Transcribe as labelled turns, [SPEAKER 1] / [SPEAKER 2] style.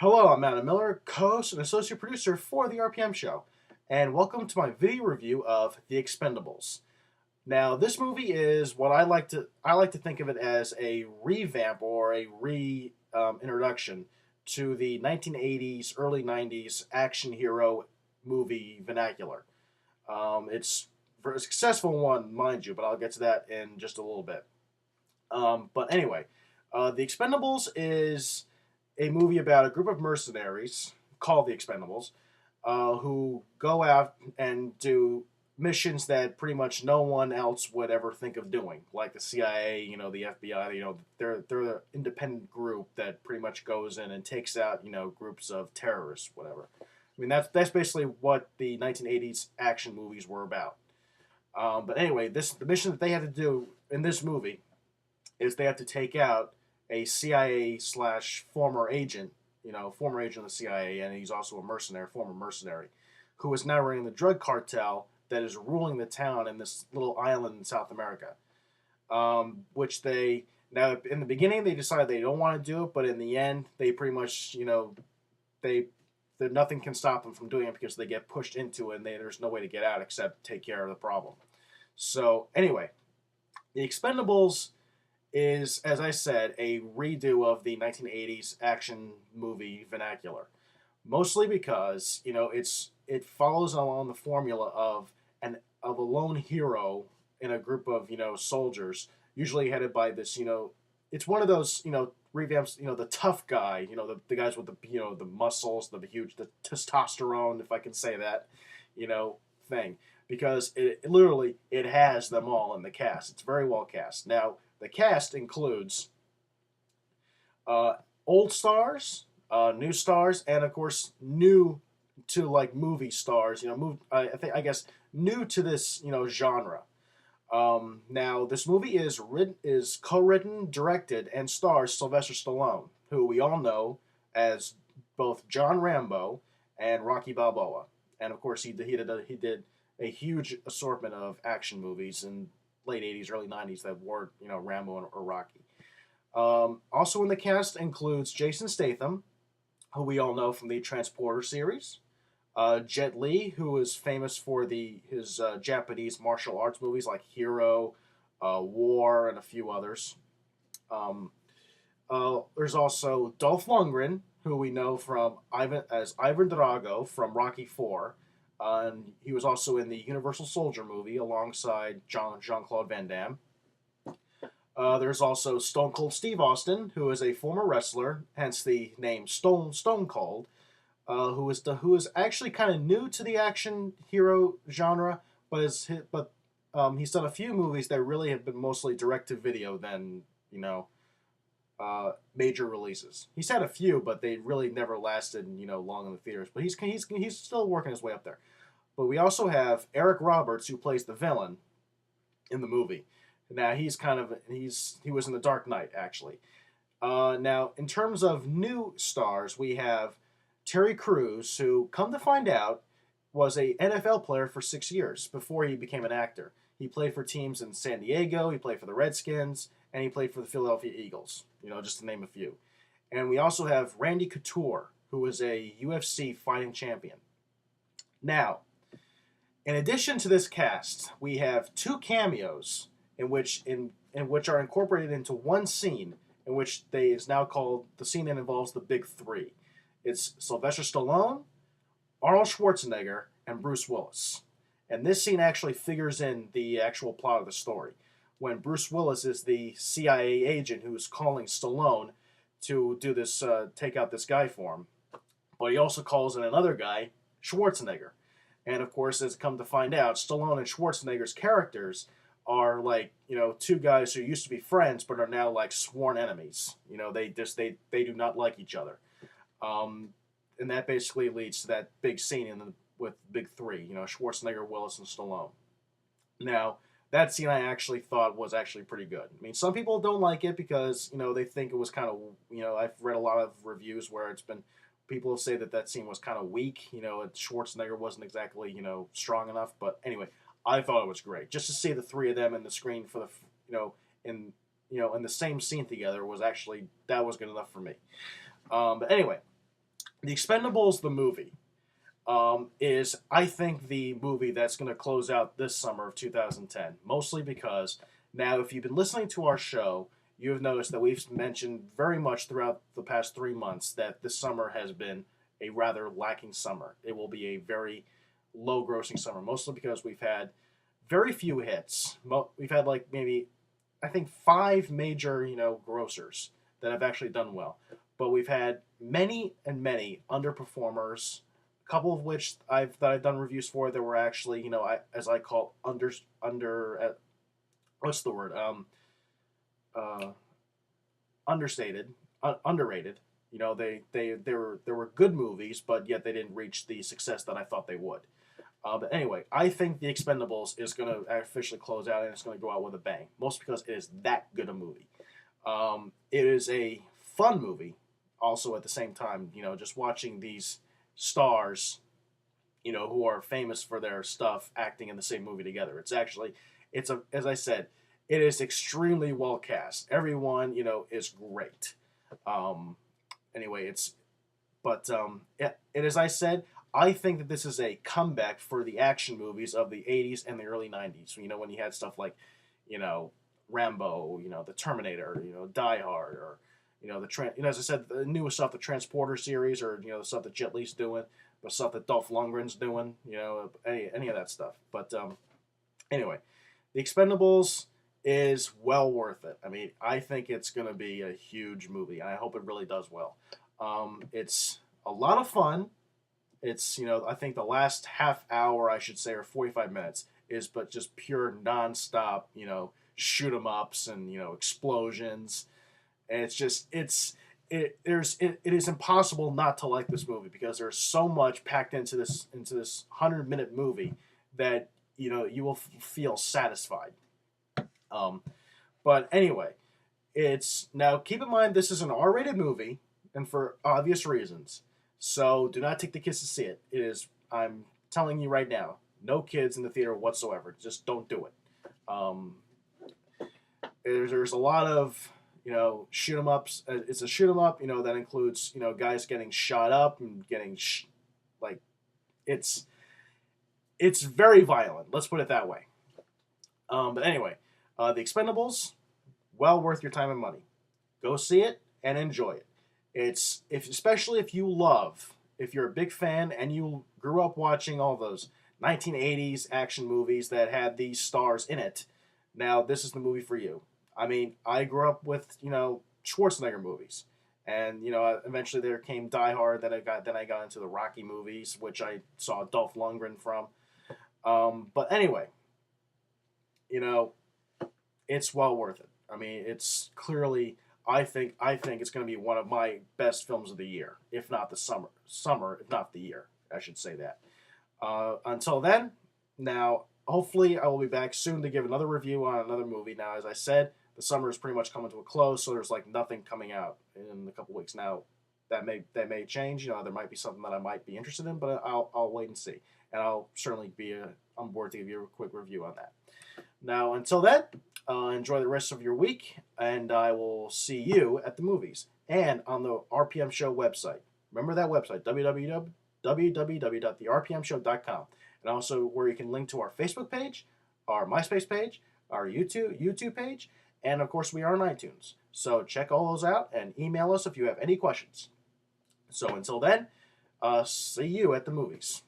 [SPEAKER 1] Hello, I'm Adam Miller, co-host and associate producer for the RPM Show, and welcome to my video review of The Expendables. Now, this movie is what I like to think of it as a revamp or a introduction to the 1980s, early 90s action hero movie vernacular. It's a successful one, mind you, but I'll get to that in just a little bit. But anyway, The Expendables is a movie about a group of mercenaries called the Expendables who go out and do missions that pretty much no one else would ever think of doing, like the CIA, the FBI. They're the independent group that pretty much goes in and takes out groups of terrorists, whatever. I mean that's basically what the 1980s action movies were about. But anyway, the mission that they had to do in this movie is they have to take out a CIA slash former agent, former agent of the CIA, and he's also a mercenary, former mercenary, who is now running the drug cartel that is ruling the town in this little island in South America. Which they now in the beginning they decided they don't want to do it, but in the end they pretty much they nothing can stop them from doing it because they get pushed into it and there's no way to get out except take care of the problem. So anyway, the Expendables is, as I said, a redo of the 1980s action movie vernacular. Mostly because it follows along the formula of a lone hero in a group of soldiers, usually headed by this it's one of those revamps, the tough guy, the guys with the muscles, the testosterone, if I can say that, thing, because it literally it has them all in the cast. It's very well cast. Now the cast includes uh, old stars, new stars, and of course new to like movie stars. I guess new to this genre. Now this movie is co-written, directed, and stars Sylvester Stallone, who we all know as both John Rambo and Rocky Balboa, and of course he did a huge assortment of action movies in late '80s, early '90s that were Rambo or Rocky. Also in the cast includes Jason Statham, who we all know from the Transporter series. Jet Li, who is famous for his Japanese martial arts movies like Hero, War, and a few others. Um, there's also Dolph Lundgren, who we know from Ivan Drago from Rocky Four, and he was also in the Universal Soldier movie alongside Jean Claude Van Damme. There's also Stone Cold Steve Austin, who is a former wrestler, hence the name Stone Cold, who is actually kind of new to the action hero genre, but he's done a few movies that really have been mostly direct to video than major releases. He's had a few, but they really never lasted long in the theaters. But he's still working his way up there. But we also have Eric Roberts, who plays the villain in the movie. Now he was in The Dark Knight actually. Now in terms of new stars, we have Terry Crews, who come to find out was a NFL player for 6 years before he became an actor. He played for teams in San Diego, he played for the Redskins, and he played for the Philadelphia Eagles, just to name a few. And we also have Randy Couture, who is a UFC fighting champion. Now, in addition to this cast, we have two cameos in which are incorporated into one scene in which they is now called the scene that involves the big three. It's Sylvester Stallone, Arnold Schwarzenegger, and Bruce Willis. And this scene actually figures in the actual plot of the story. When Bruce Willis is the CIA agent who is calling Stallone to do this, take out this guy for him, but he also calls in another guy, Schwarzenegger. And of course, as come to find out, Stallone and Schwarzenegger's characters are like two guys who used to be friends but are now like sworn enemies. They do not like each other. And that basically leads to that big scene with big three, Schwarzenegger, Willis, and Stallone. Now, that scene I actually thought was actually pretty good. I mean, some people don't like it because, they think it was kind of, I've read a lot of reviews where people say that scene was kind of weak, Schwarzenegger wasn't exactly, strong enough. But anyway, I thought it was great. Just to see the three of them in the screen for in the same scene together that was good enough for me. But anyway, The Expendables, the movie, is, I think, the movie that's going to close out this summer of 2010. Mostly because now, if you've been listening to our show, you have noticed that we've mentioned very much throughout the past 3 months that this summer has been a rather lacking summer. It will be a very low grossing summer, mostly because we've had very few hits. We've had like maybe, I think, five major, grossers that have actually done well. But we've had many and many underperformers, a couple of which I've done reviews for that were actually, as I call, under what's the word, uh, understated, underrated. They were good movies, but yet they didn't reach the success that I thought they would. But anyway, I think The Expendables is going to officially close out, and it's going to go out with a bang. Mostly because it is that good a movie. It is a fun movie. Also, at the same time, just watching these stars, who are famous for their stuff, acting in the same movie together. As I said, it is extremely well cast. Everyone, is great. Um, anyway, and as I said, I think that this is a comeback for the action movies of the 80s and the early 90s. When you had stuff like, you know, Rambo, the Terminator, Die Hard, or, as I said, the newest stuff, the Transporter series, or, the stuff that Jet Li's doing, the stuff that Dolph Lundgren's doing, any of that stuff. But anyway, The Expendables is well worth it. I mean, I think it's going to be a huge movie. I hope it really does well. It's a lot of fun. It's, I think the last half hour, I should say, or 45 minutes, is but just pure nonstop, shoot 'em ups and, explosions. And it is impossible not to like this movie because there's so much packed into this 100-minute movie that, you will feel satisfied. Um, but anyway, now keep in mind this is an R-rated movie, and for obvious reasons. So do not take the kids to see it. It is. I'm telling you right now, no kids in the theater whatsoever. Just don't do it. Um, there's a lot of shoot 'em ups. It's a shoot 'em up. That includes guys getting shot up and getting like it's it's very violent. Let's put it that way. But anyway, The Expendables, well worth your time and money. Go see it and enjoy it. Especially if you're a big fan and you grew up watching all those 1980s action movies that had these stars in it. Now this is the movie for you. I mean, I grew up with Schwarzenegger movies, and eventually there came Die Hard. Then I got into the Rocky movies, which I saw Dolph Lundgren from. But anyway, you know, it's well worth it. I mean, it's clearly. I think it's going to be one of my best films of the year, if not the summer, if not the year. I should say that. Until then, now hopefully I will be back soon to give another review on another movie. Now, as I said, the summer is pretty much coming to a close, so there's like nothing coming out in a couple weeks. Now, that may change. There might be something that I might be interested in, but I'll wait and see, and I'll certainly be on board to give you a quick review on that. Now, until then, enjoy the rest of your week, and I will see you at the movies and on the RPM Show website. Remember that website, www.therpmshow.com, and also where you can link to our Facebook page, our MySpace page, our YouTube page, and of course we are on iTunes. So check all those out and email us if you have any questions. So until then, see you at the movies.